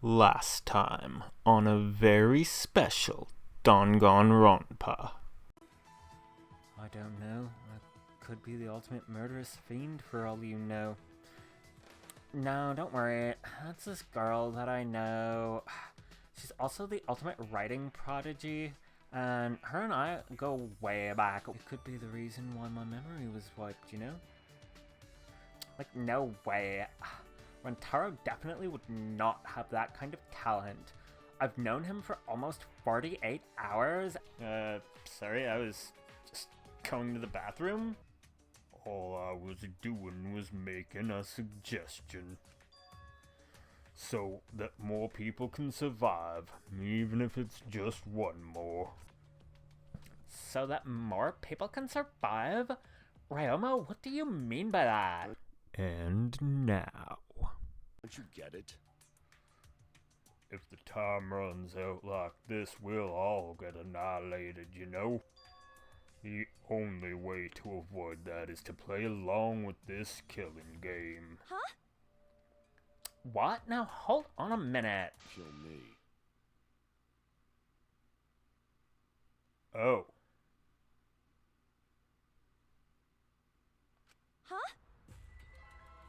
Last time on a very special Danganronpa. I don't know. I could be the ultimate murderous fiend for all you know. No, don't worry. That's this girl that I know. She's also the ultimate writing prodigy, and her and I go way back. It could be the reason why my memory was wiped, you know? Like, no way. Rentaro definitely would not have that kind of talent. I've known him for almost 48 hours. Sorry, I was just going to the bathroom. All I was doing was making a suggestion. So that more people can survive, even if it's just one more. So that more people can survive? Ryoma, what do you mean by that? And now. Don't you get it? If the time runs out like this, we'll all get annihilated, you know? The only way to avoid that is to play along with this killing game. Huh? What? Now hold on a minute. Kill me. Oh. Huh?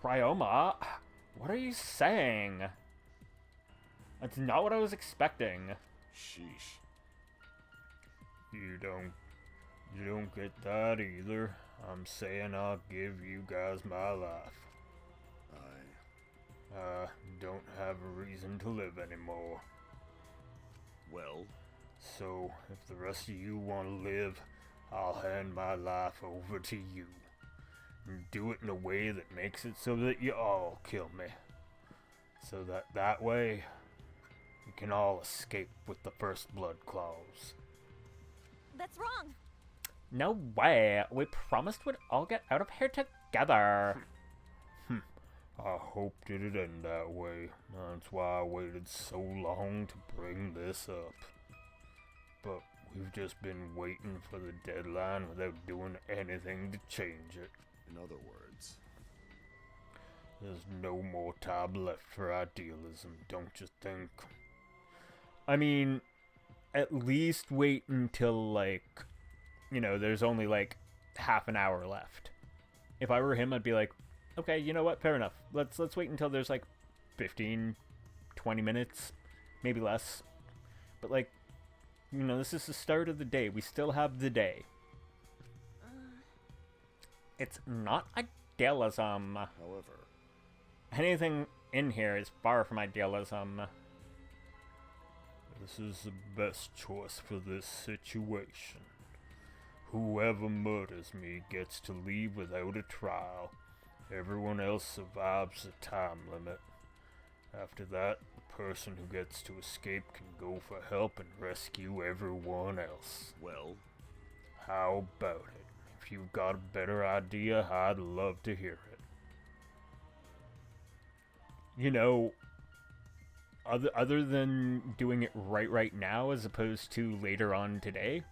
Ryoma, what are you saying? That's not what I was expecting. Sheesh. You don't get that either. I'm saying I'll give you guys my life. I don't have a reason to live anymore. Well, So, if the rest of you want to live, I'll hand my life over to you. And do it in a way that makes it so that you all kill me. So that way, we can all escape with the first blood claws. That's wrong. No way! We promised we'd all get out of here together! I hoped it'd end that way. That's why I waited so long to bring this up. But we've just been waiting for the deadline without doing anything to change it. in other words, There's no more time left for idealism, don't you think? I mean, at least wait until, like, you know, there's only, like, half an hour left. If I were him, I'd be like, okay, you know what, fair enough. Let's wait until there's, like, 15, 20 minutes, maybe less. But, like, you know, this is the start of the day. We still have the day. It's not idealism. however, Anything in here is far from idealism. This is the best choice for this situation. Whoever murders me gets to leave without a trial. Everyone else survives the time limit. After that, the person who gets to escape can go for help and rescue everyone else. well, How about it? If you've got a better idea, I'd love to hear it. You know, other than doing it right now as opposed to later on today,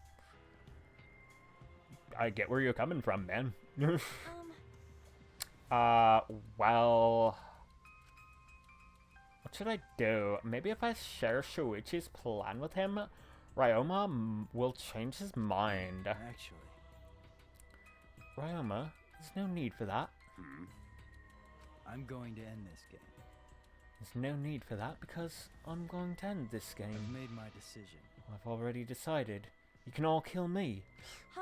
I get where you're coming from, man. Well, what should I do? Maybe if I share Shuichi's plan with him, Ryoma will change his mind. Actually, Ryoma, there's no need for that. I'm going to end this game. There's no need for that because I'm going to end this I've game. made my decision. I've already decided. You can all kill me. Huh?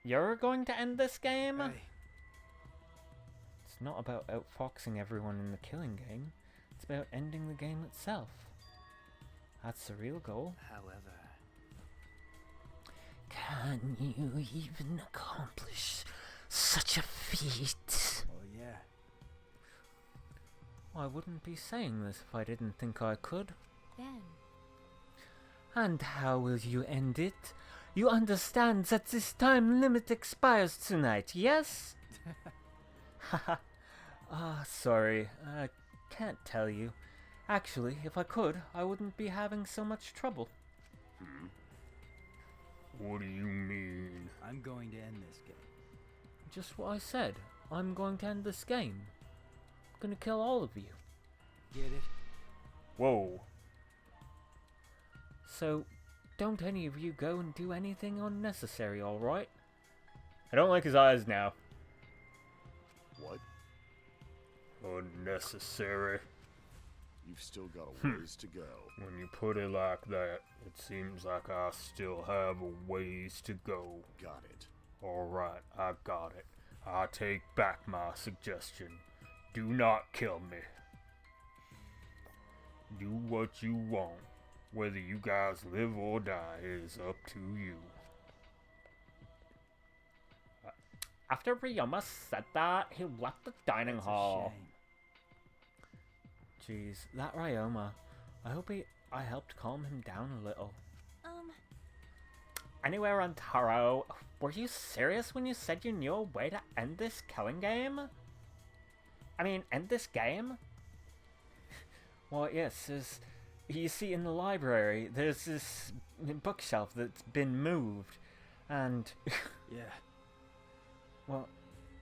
You're going to end this game? Hey, It's not about outfoxing everyone in the killing game. It's about ending the game itself. That's the real goal. however, Can you even accomplish such a feat? oh yeah, I wouldn't be saying this if I didn't think I could. Then. And how will you end it? You understand that this time limit expires tonight, yes? Haha. Sorry. I can't tell you. Actually, if I could, I wouldn't be having so much trouble. What do you mean? I'm going to end this game. Just what I said. I'm going to end this game. I'm gonna kill all of you. Get it? Whoa. So, don't any of you go and do anything unnecessary, alright? I don't like his eyes now. What? Unnecessary. You've still got a ways to go. When you put it like that, it seems like I still have a ways to go. Got it. Alright, I got it. I take back my suggestion. Do not kill me. Do what you want. Whether you guys live or die is up to you. After Ryoma said that, he left the dining That's a hall. shame. Jeez, that Ryoma. I hope I helped calm him down a little. Anywhere on Taro, were you serious when you said you knew a way to end this killing game? I mean, end this game? Well, yes, you see in the library, there's this bookshelf that's been moved, and... Yeah. Well,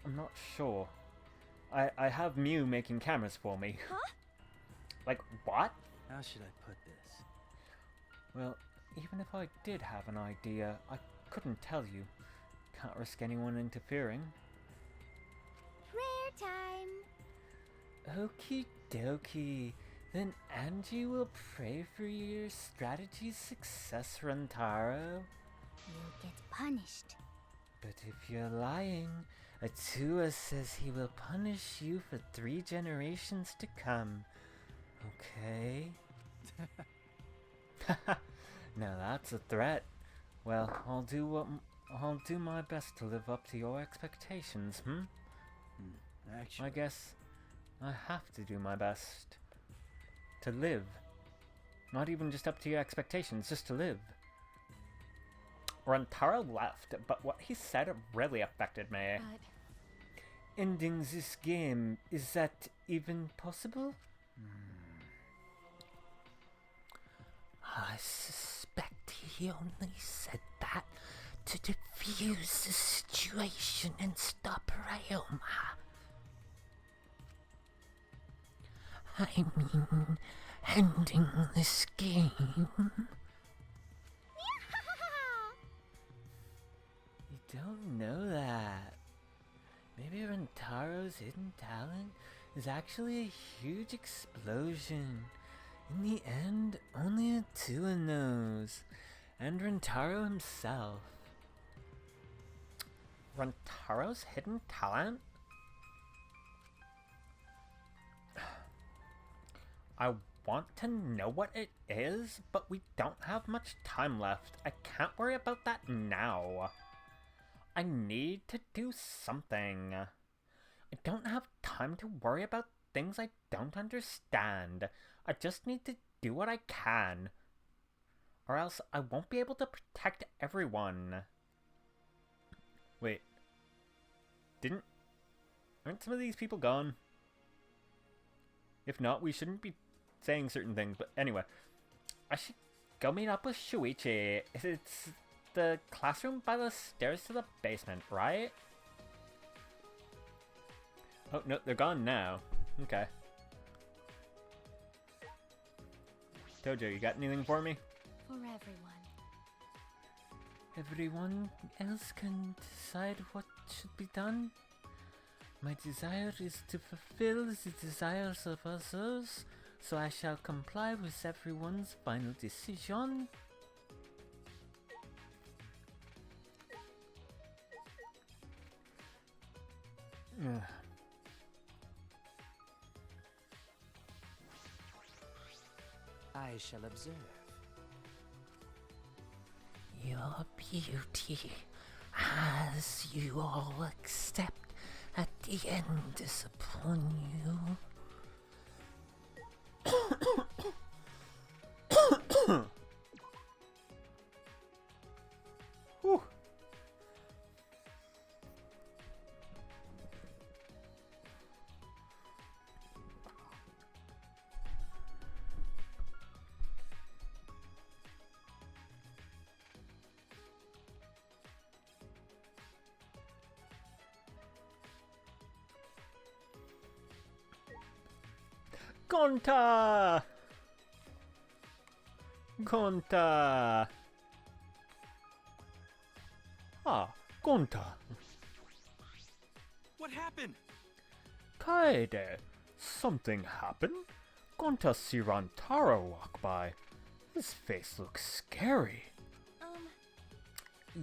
I'm not sure. I have Mew making cameras for me. Huh? Like, what? How should I put this? Well, even if I did have an idea, I couldn't tell you. Can't risk anyone interfering. Prayer time. Okie dokie. Then Angie will pray for your strategy's success, Rantaro. You'll get punished. But if you're lying, Atua says he will punish you for 3 generations to come. Okay? Now that's a threat. Well, I'll do my best to live up to your expectations, Actually, I guess I have to do my best. To live. Not even just up to your expectations, just to live. Rantaro left, but what he said really affected me. But Ending this game, is that even possible? I suspect he only said that to defuse the situation and stop Ryoma. I mean, ending this game. You don't know that. Maybe Rantaro's hidden talent is actually a huge explosion. In the end, only Atua knows. And Rantaro himself. Rantaro's hidden talent? I want to know what it is, but we don't have much time left. I can't worry about that now. I need to do something. I don't have time to worry about things I don't understand. I just need to do what I can. Or else I won't be able to protect everyone. Wait. Aren't some of these people gone? If not, we shouldn't be saying certain things, but anyway. I should go meet up with Shuichi. It's the classroom by the stairs to the basement, right? Oh, no, they're gone now. Okay. Tojo, you got anything for me? for everyone. Everyone else can decide what should be done. My desire is to fulfill the desires of others, so I shall comply with everyone's final decision. I shall observe. Your beauty, as you all accept, at the end is upon you. Whew. Gonta! Gonta! Ah, Gonta. What happened? Kaede, something happened? Gonta see Rantaro walk by. His face looks scary.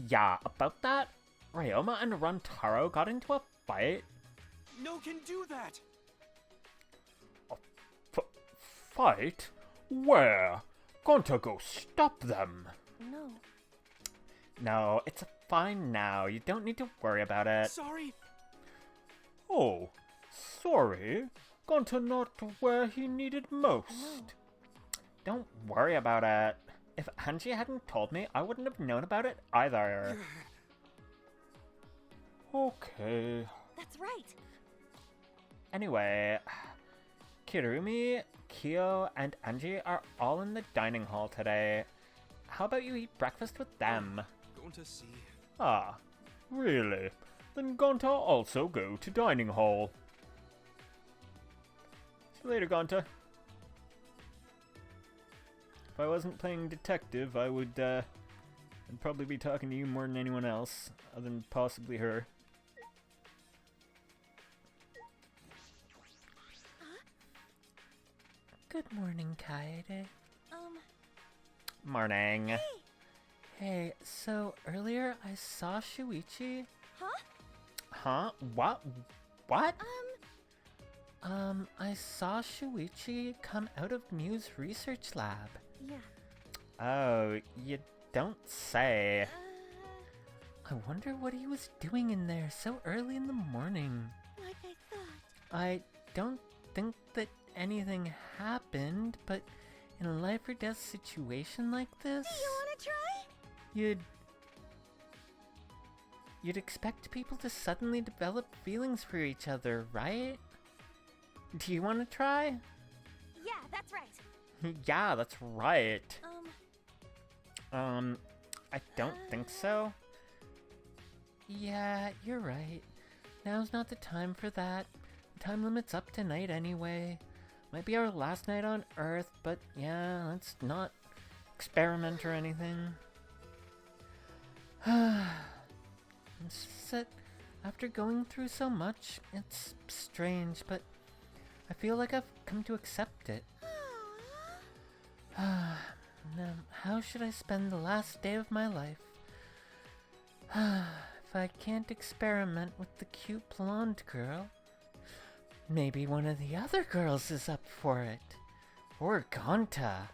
Yeah, about that, Ryoma and Rantaro got into a fight. No can do that. Fight? Where? Gonta go stop them. No. No, it's fine now. You don't need to worry about it. Sorry. Oh, sorry. Gonta not where he needed most. Don't worry about it. If Angie hadn't told me, I wouldn't have known about it either. Okay. That's right. Anyway, Kirumi, Kyo, and Angie are all in the dining hall today. How about you eat breakfast with them? Going to see. Ah, really? Then Gonta also go to dining hall. See you later, Gonta. If I wasn't playing detective, I'd probably be talking to you more than anyone else, other than possibly her. Good morning, Kaede. Morning. Hey, so earlier I saw Shuichi. Huh? Huh? What? What? I saw Shuichi come out of Mew's research lab. Yeah. Oh, you don't say. I wonder what he was doing in there so early in the morning. Like I thought. I don't think that anything happened, but in a life or death situation like this, Do you want to try? you'd expect people to suddenly develop feelings for each other, right? Do you want to try? Yeah, that's right. Yeah, that's right. I don't think so. Yeah, you're right. Now's not the time for that. The time limit's up tonight anyway. Might be our last night on Earth, but yeah, let's not experiment or anything. It's just that after going through so much, it's strange, but I feel like I've come to accept it. Now, how should I spend the last day of my life? If I can't experiment with the cute blonde girl, maybe one of the other girls is up for it. Or Gonta.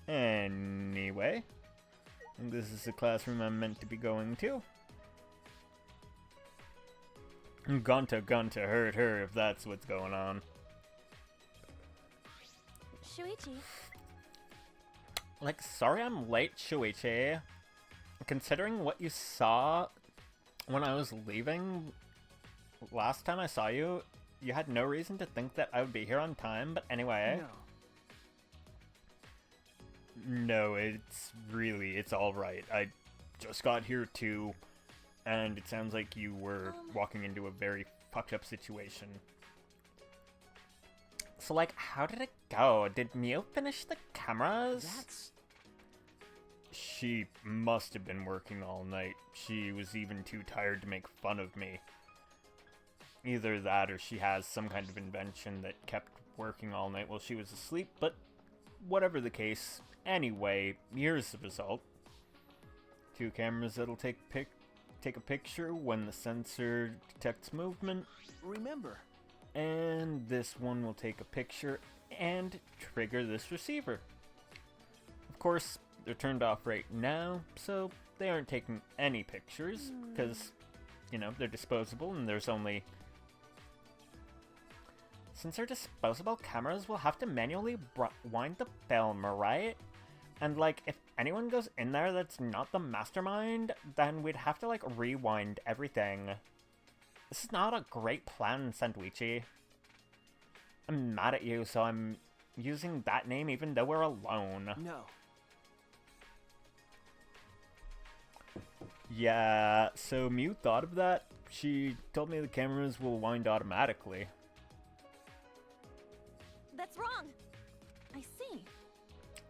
Anyway, I think this is the classroom I'm meant to be going to. Gonta hurt her if that's what's going on. Shuichi. Like, sorry I'm late, Shuichi. Considering what you saw when I was leaving last time I saw you, you had no reason to think that I would be here on time, but anyway. No, it's alright. I just got here too, and it sounds like you were walking into a very fucked up situation. So, like, how did it go? Did Mew finish the cameras? She must have been working all night. She was even too tired to make fun of me. Either that or she has some kind of invention that kept working all night while she was asleep, but whatever the case, anyway, here's the result. 2 cameras that'll take a picture when the sensor detects movement. Remember. And this one will take a picture and trigger this receiver. Of course, they're turned off right now, so they aren't taking any pictures, because, you know, they're disposable and there's only... Since they're disposable, cameras will have to manually wind the film, right? And, like, if anyone goes in there that's not the mastermind, then we'd have to, like, rewind everything. This is not a great plan, Sandwichi. I'm mad at you, so I'm using that name even though we're alone. No. Yeah, so Mew thought of that. She told me the cameras will wind automatically. That's wrong. I see.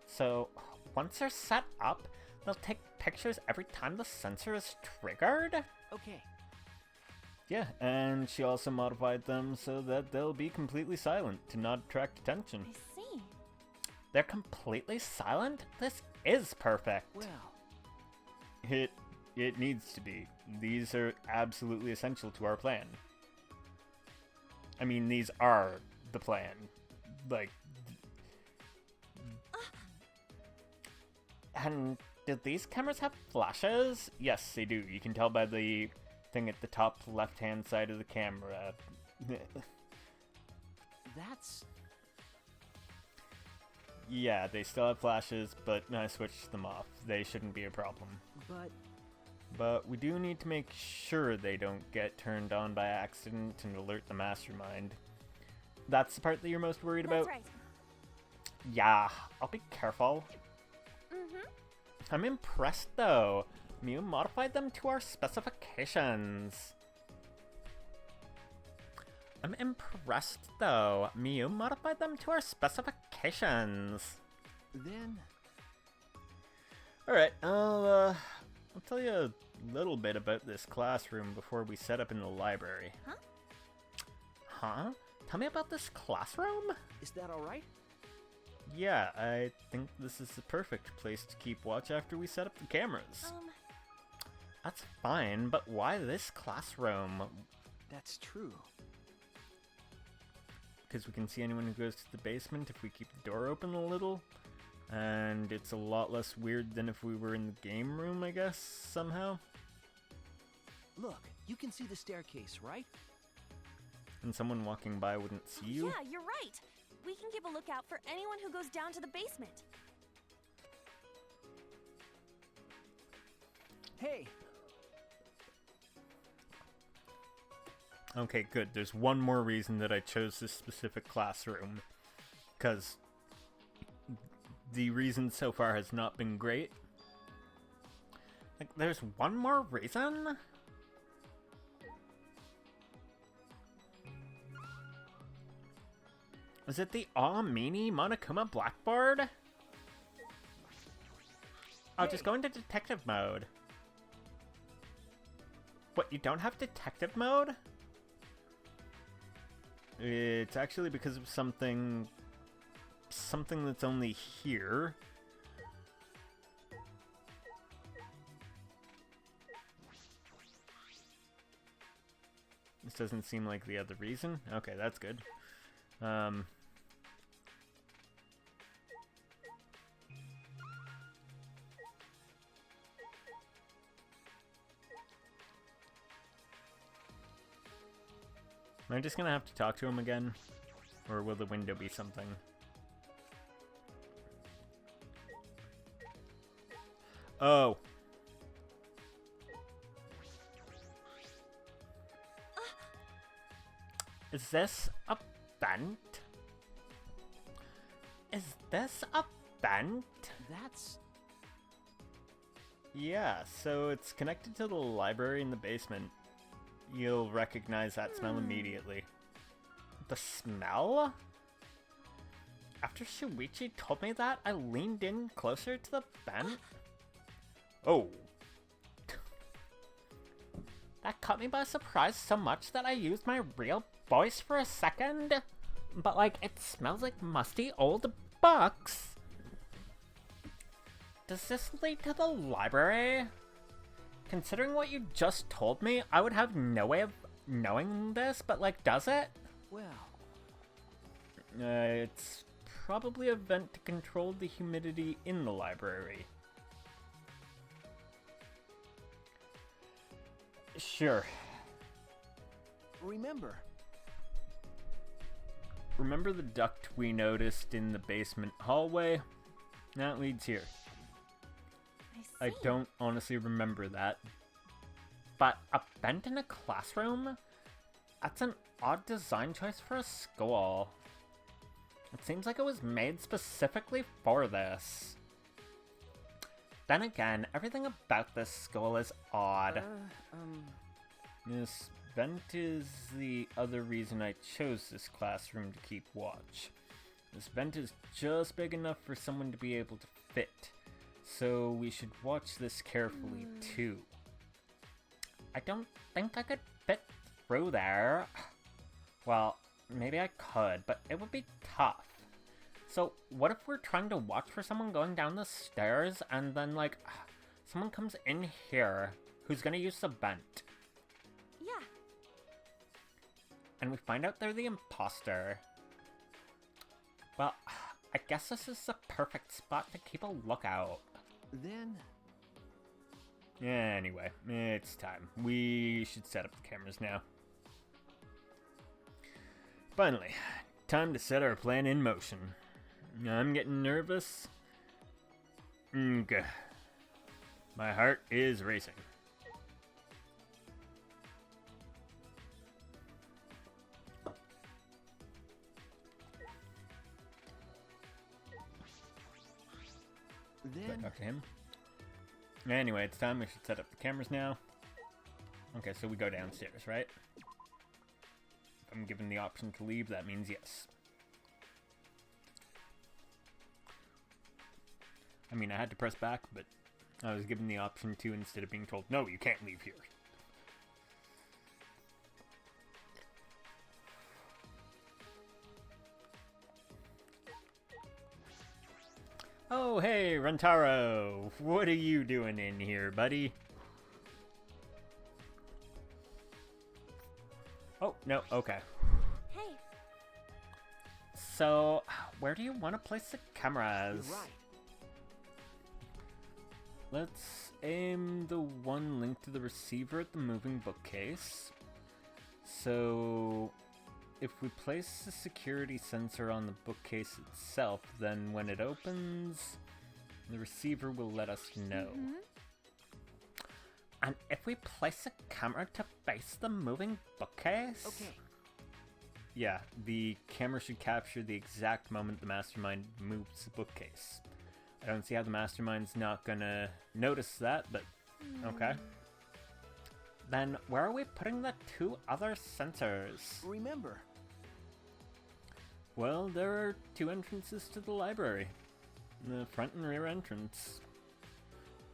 So, once they're set up, they'll take pictures every time the sensor is triggered? Okay. Yeah, and she also modified them so that they'll be completely silent to not attract attention. I see. They're completely silent? This is perfect. Well, It needs to be. These are absolutely essential to our plan. I mean, these are the plan. Like... And do these cameras have flashes? Yes, they do. You can tell by the thing at the top left-hand side of the camera. that's... Yeah, they still have flashes, but I switched them off. They shouldn't be a problem. But we do need to make sure they don't get turned on by accident and alert the mastermind. That's the part that you're most worried about? That's right. Yeah, I'll be careful. Mm-hmm. I'm impressed, though. Mew modified them to our specifications. I'm impressed, though. Mew modified them to our specifications. Then... Alright, I'll tell you a little bit about this classroom before we set up in the library. Huh? Huh? Tell me about this classroom? Is that alright? Yeah, I think this is the perfect place to keep watch after we set up the cameras. That's fine, but why this classroom? That's true. Because we can see anyone who goes to the basement if we keep the door open a little. And it's a lot less weird than if we were in the game room, I guess, somehow. Look, you can see the staircase, right? And someone walking by wouldn't see you? Yeah, you're right. We can keep a lookout for anyone who goes down to the basement. Hey! Okay, good. There's one more reason that I chose this specific classroom. Because the reason so far has not been great. Like, there's one more reason? Is it the Mini Monokuma blackboard? Oh, just go into detective mode. What, you don't have detective mode? It's actually because of something that's only here. This doesn't seem like the other reason. Okay, that's good. Am I just gonna have to talk to him again? Or will the window be something? Oh. Is this a vent? Is this a vent? That's... Yeah, so it's connected to the library in the basement. You'll recognize that smell immediately. The smell? After Shuichi told me that, I leaned in closer to the vent. Oh. That caught me by surprise so much that I used my real voice for a second. But, like, it smells like musty old books. Does this lead to the library? Considering what you just told me, I would have no way of knowing this, but, like, does it? well... It's probably a vent to control the humidity in the library. Sure. Remember Remember the duct we noticed in the basement hallway? That leads here. I I see. don't honestly remember that. But a vent in a classroom? That's an odd design choice for a school. It seems like it was made specifically for this. Then again, everything about this school is odd. This vent is the other reason I chose this classroom to keep watch. This vent is just big enough for someone to be able to fit, so we should watch this carefully too. I don't think I could fit through there. Well, maybe I could, but it would be tough. So what if we're trying to watch for someone going down the stairs and then, like, someone comes in here who's gonna use the vent? Yeah. And we find out they're the imposter. Well, I guess this is the perfect spot to keep a lookout. Then... Anyway, it's time. We should set up the cameras now. Finally, time to set our plan in motion. I'm getting nervous. My heart is racing. Then... Talk to him. Anyway, it's time. We should set up the cameras now. Okay, so we go downstairs, right? If I'm given the option to leave, that means yes. I mean, I had to press back, but I was given the option to instead of being told, no, you can't leave here. Oh, hey, Rentaro! What are you doing in here, buddy? Oh, no, okay. Hey. So, where do you want to place the cameras? You're right. Let's aim the one linked to the receiver at the moving bookcase. So, if we place the security sensor on the bookcase itself, then when it opens, the receiver will let us know. And if we place a camera to face the moving bookcase? Okay. Yeah, the camera should capture the exact moment the mastermind moves the bookcase. I don't see how the mastermind's not gonna notice that, but okay. Then where are we putting the two other sensors? Remember. Well, there are two entrances to the library. The front and rear entrance.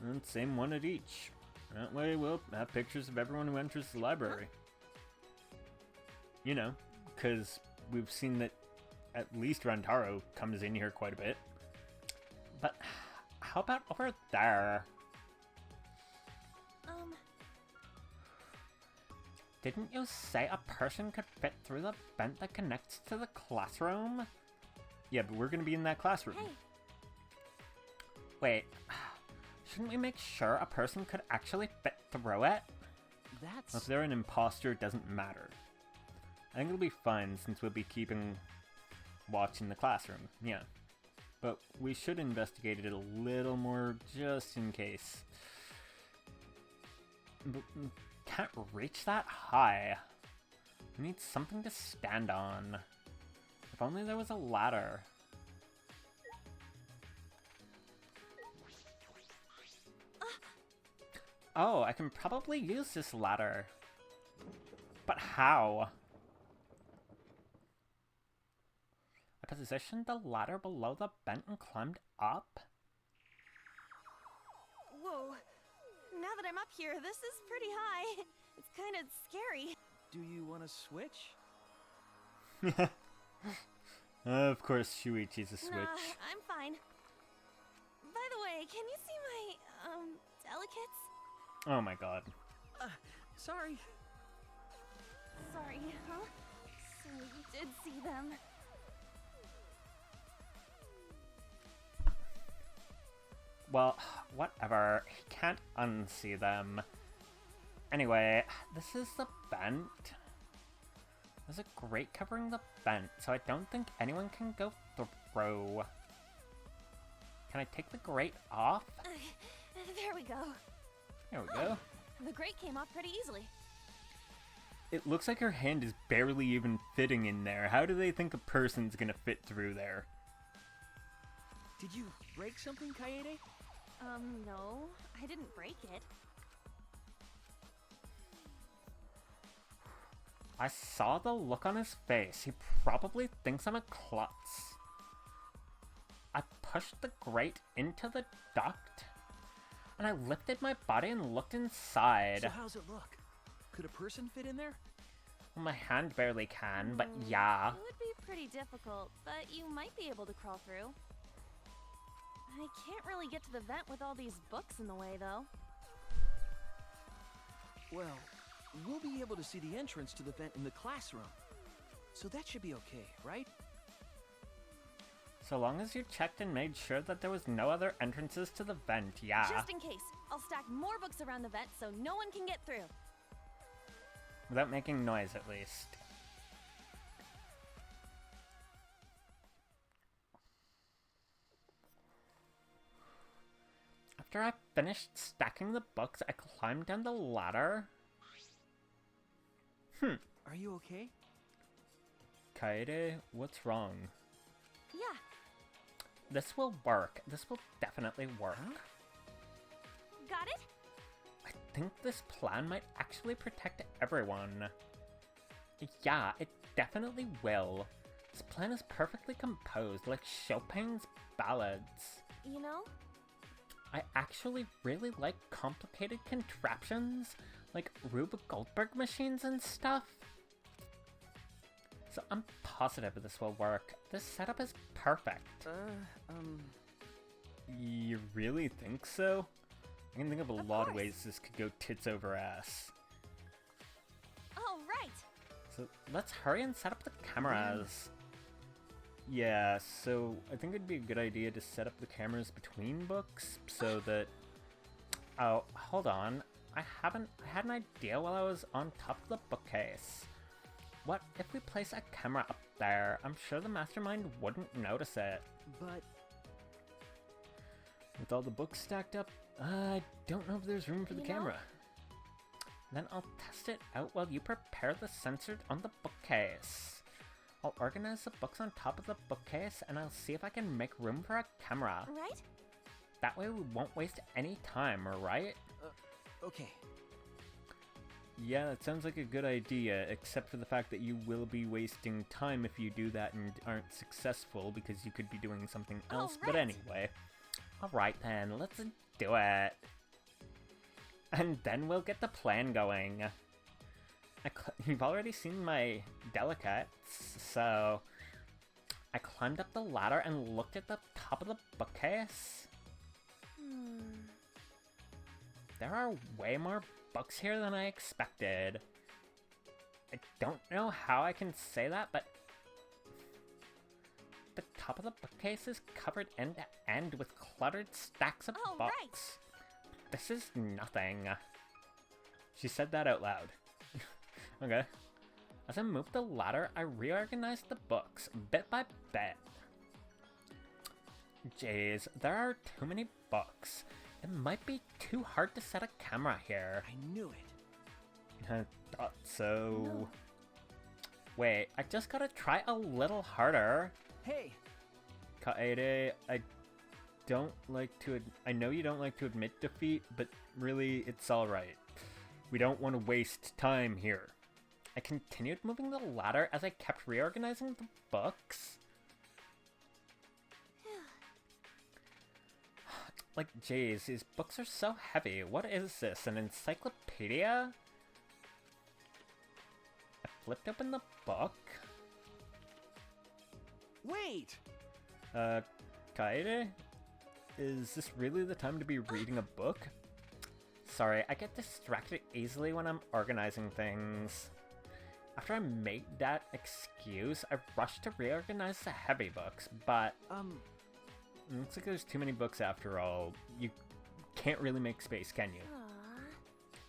And same one at each. That way we'll have pictures of everyone who enters the library. You know, because we've seen that at least Rantaro comes in here quite a bit. But how about over there? Didn't you say a person could fit through the vent that connects to the classroom? Yeah, but we're gonna be in that classroom. Hey. Wait, shouldn't we make sure a person could actually fit through it? That's... If they're an imposter, it doesn't matter. I think it'll be fine since we'll be keeping watch in the classroom, yeah. But we should investigate it a little more just in case. But we can't reach that high. We need something to stand on. If only there was a ladder. Oh, I can probably use this ladder. But how? I positioned the ladder below the vent and climbed up? Whoa. Now that I'm up here, this is pretty high. It's kind of scary. Do you want to switch? Of course, Shuichi's a switch. Nah, I'm fine. By the way, can you see my, delicates? Oh my god. Sorry. Sorry, huh? So you did see them. Well, whatever. He can't unsee them. Anyway, this is the vent. There's a grate covering the vent, so I don't think anyone can go through. Can I take the grate off? There we go. There we go. The grate came off pretty easily. It looks like her hand is barely even fitting in there. How do they think a person's gonna fit through there? Did you break something, Kaede? No, I didn't break it. I saw the look on his face. He probably thinks I'm a klutz. I pushed the grate into the duct, and I lifted my body and looked inside. So how's it look? Could a person fit in there? Well, my hand barely can, but yeah. It would be pretty difficult, but you might be able to crawl through. I can't really get to the vent with all these books in the way, though. Well, we'll be able to see the entrance to the vent in the classroom. So that should be okay, right? So long as you checked and made sure that there was no other entrances to the vent, yeah. Just in case, I'll stack more books around the vent so no one can get through. Without making noise, at least. After I finished stacking the books, I climbed down the ladder. Are you okay? Kaede, what's wrong? Yeah, This will work. This will definitely work. Huh? got it? I think this plan might actually protect everyone. Yeah, it definitely will. This plan is perfectly composed, like Chopin's ballads. You know? I actually really like complicated contraptions, like Rube Goldberg machines and stuff. So I'm positive this will work. This setup is perfect. You really think so? I can think of a lot of course. ways this could go tits over ass. Oh, right. So let's hurry and set up the cameras. Yeah, so I think it'd be a good idea to set up the cameras between books so that... Oh, hold on. I had an idea while I was on top of the bookcase. What if we place a camera up there? I'm sure the mastermind wouldn't notice it. But With all the books stacked up, I don't know if there's room for the You know- camera. Then I'll test it out while you prepare the sensor on the bookcase. I'll organize the books on top of the bookcase and I'll see if I can make room for a camera. Right? That way we won't waste any time, right? okay. Yeah, that sounds like a good idea, except for the fact that you will be wasting time if you do that and aren't successful because you could be doing something else. But right. anyway. Alright then, let's do it. And then we'll get the plan going. You've already seen my delicates, so I climbed up the ladder and looked at the top of the bookcase. There are way more books here than I expected. I don't know how I can say that, but the top of the bookcase is covered end to end with cluttered stacks of Oh, books. right. This is nothing. She said that out loud. Okay. As I moved the ladder, I reorganized the books, bit by bit. Jeez, there are too many books. It might be too hard to set a camera here. I knew it. I thought so. Wait, I just gotta try a little harder. Hey, Kaede, I know you don't like to admit defeat, but really, it's alright. We don't want to waste time here. I continued moving the ladder as I kept reorganizing the books. Like, jeez, these books are so heavy. What is this, an encyclopedia? I flipped open the book. wait! Kaede? Is this really the time to be reading a book? Sorry, I get distracted easily when I'm organizing things. After I made that excuse, I rushed to reorganize the heavy books, but it looks like there's too many books after all. You can't really make space, can you? Aww.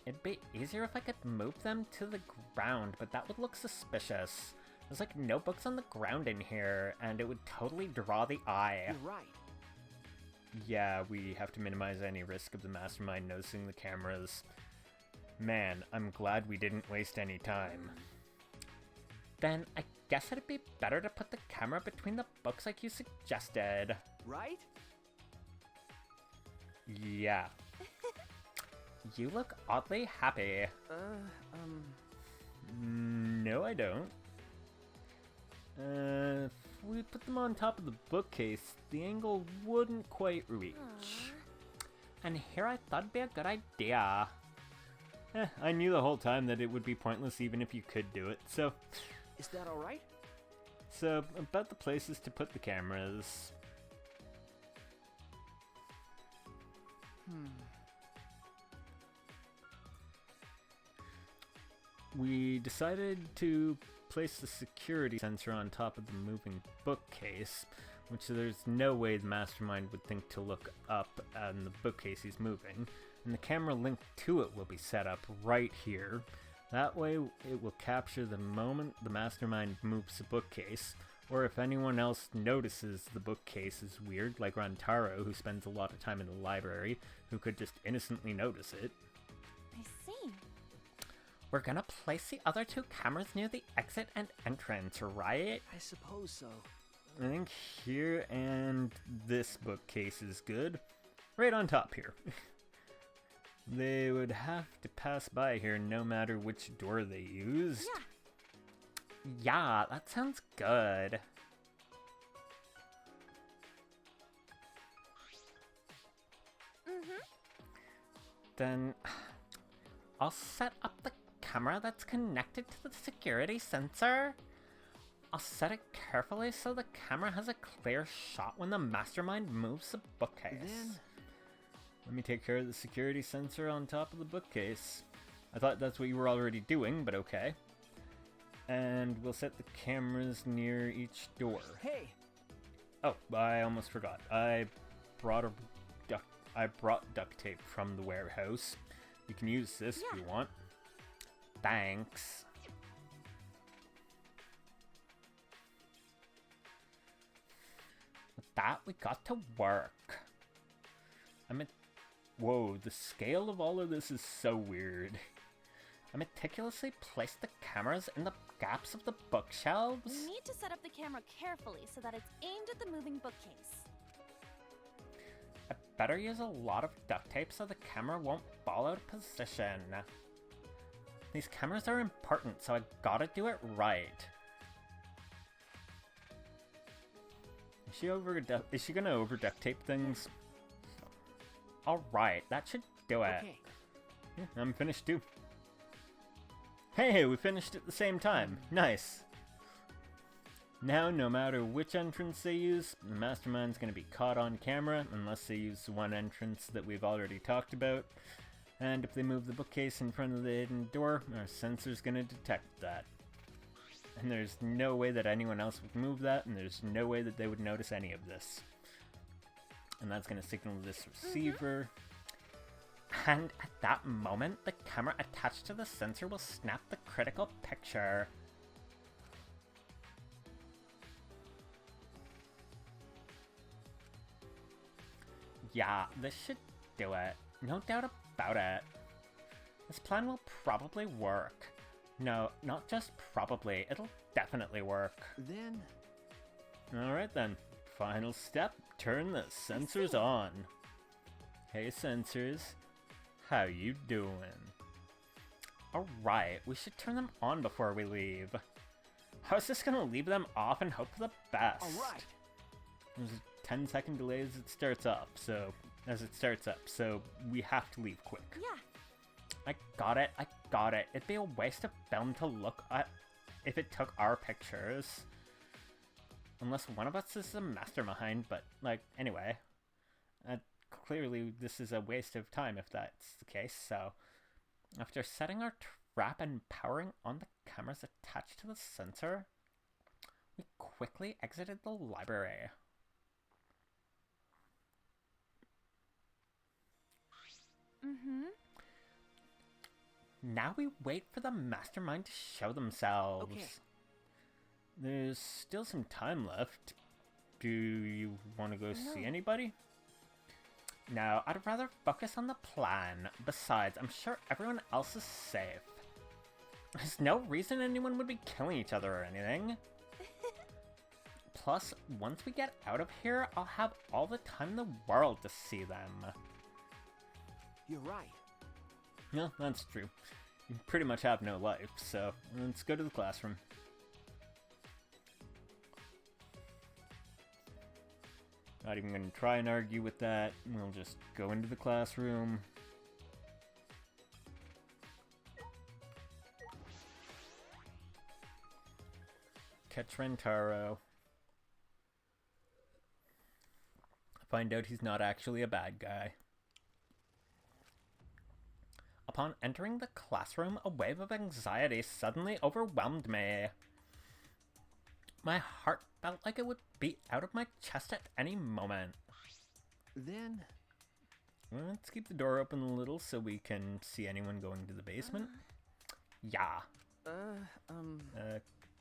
It'd be easier if I could move them to the ground, but that would look suspicious. There's like no books on the ground in here, and it would totally draw the eye. You're right. Yeah, we have to minimize any risk of the mastermind noticing the cameras. Man, I'm glad we didn't waste any time. Then I guess it'd be better to put the camera between the books like you suggested. Right? Yeah. You look oddly happy. No, I don't. If we put them on top of the bookcase, the angle wouldn't quite reach. And here I thought it'd be a good idea. I knew the whole time that it would be pointless even if you could do it, so... Is that alright? So, about the places to put the cameras... We decided to place the security sensor on top of the moving bookcase, which there's no way the mastermind would think to look up and the bookcase he's moving, and the camera linked to it will be set up right here. That way it will capture the moment the mastermind moves the bookcase, or if anyone else notices the bookcase is weird, like Rantaro, who spends a lot of time in the library, who could just innocently notice it. I see. We're gonna place the other two cameras near the exit and entrance, right? I suppose so. I think here and this bookcase is good. Right on top here. They would have to pass by here no matter which door they used. Yeah, that sounds good. Then I'll set up the camera that's connected to the security sensor. I'll set it carefully so the camera has a clear shot when the mastermind moves the bookcase. Then... Let me take care of the security sensor on top of the bookcase. I thought that's what you were already doing, but okay. And we'll set the cameras near each door. Hey! Oh, I almost forgot. I brought duct tape from the warehouse. You can use this if you want. Thanks. With that, we got to work. Whoa, the scale of all of this is so weird. I meticulously placed the cameras in the gaps of the bookshelves. We need to set up the camera carefully so that it's aimed at the moving bookcase. I better use a lot of duct tape so the camera won't fall out of position. These cameras are important, so I gotta do it right. Is she gonna over duct tape things? Alright, that should do it. Okay. Yeah, I'm finished too. Hey, we finished at the same time. Nice. Now, no matter which entrance they use, the mastermind's gonna be caught on camera, unless they use the one entrance that we've already talked about. And if they move the bookcase in front of the hidden door, our sensor's gonna detect that. And there's no way that anyone else would move that, and there's no way that they would notice any of this. And that's gonna signal this receiver. And at that moment, the camera attached to the sensor will snap the critical picture. Yeah, this should do it. No doubt about it. This plan will probably work. No, not just probably. It'll definitely work. Then... Alright then. Final step. Turn the sensors on. Hey sensors. How you doing? Alright, we should turn them on before we leave. I was just gonna leave them off and hope for the best. Alright. There's a 10-second delay as it starts up, so we have to leave quick. Yeah. I got it. It'd be a waste of film to look at if it took our pictures. Unless one of us is the mastermind, but, like, anyway. Clearly, this is a waste of time if that's the case, so... After setting our trap and powering on the cameras attached to the sensor, we quickly exited the library. Now we wait for the mastermind to show themselves. Okay. There's still some time left. Do you want to go see anybody? No, I'd rather focus on the plan. Besides, I'm sure everyone else is safe. There's no reason anyone would be killing each other or anything. Plus, once we get out of here, I'll have all the time in the world to see them. You're right. Yeah, that's true. You pretty much have no life, so let's go to the classroom. Not even gonna try and argue with that. We'll just go into the classroom. Catch Rentaro. Find out he's not actually a bad guy. Upon entering the classroom, a wave of anxiety suddenly overwhelmed me. My heart felt like it would beat out of my chest at any moment. Then... Let's keep the door open a little so we can see anyone going to the basement. Yeah.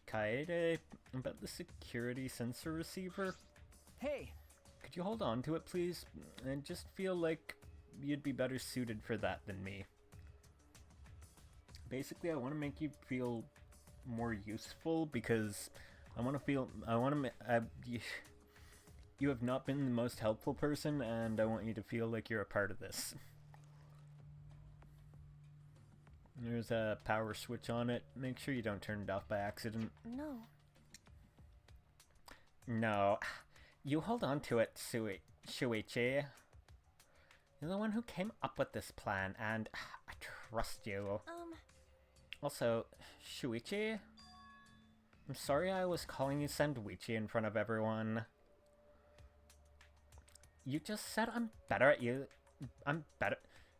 Kaede, about the security sensor receiver. Hey! Could you hold on to it, please? I just feel like you'd be better suited for that than me. Basically, I want to make you feel more useful because you have not been the most helpful person, and I want you to feel like you're a part of this. There's a power switch on it. Make sure you don't turn it off by accident. No. No. You hold on to it, Shuichi. You're the one who came up with this plan, and I trust you. Also, Shuichi? I'm sorry I was calling you Sandwichi in front of everyone. You just said I'm better at you.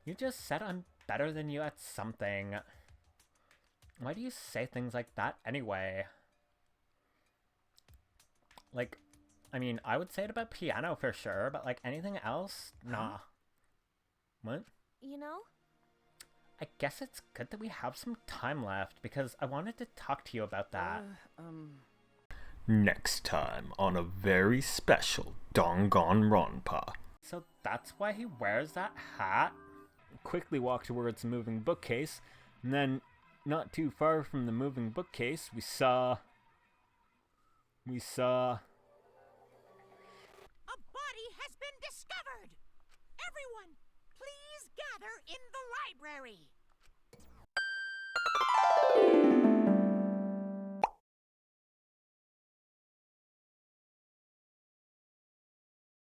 You just said I'm better than you at something. Why do you say things like that anyway? Like, I mean, I would say it about piano for sure, but like anything else? Nah. What? You know? I guess it's good that we have some time left, because I wanted to talk to you about that. Next time on a very special Danganronpa. So that's why he wears that hat? Quickly walk towards the moving bookcase, and then, not too far from the moving bookcase, we saw... A body has been discovered! Everyone, please gather in the library!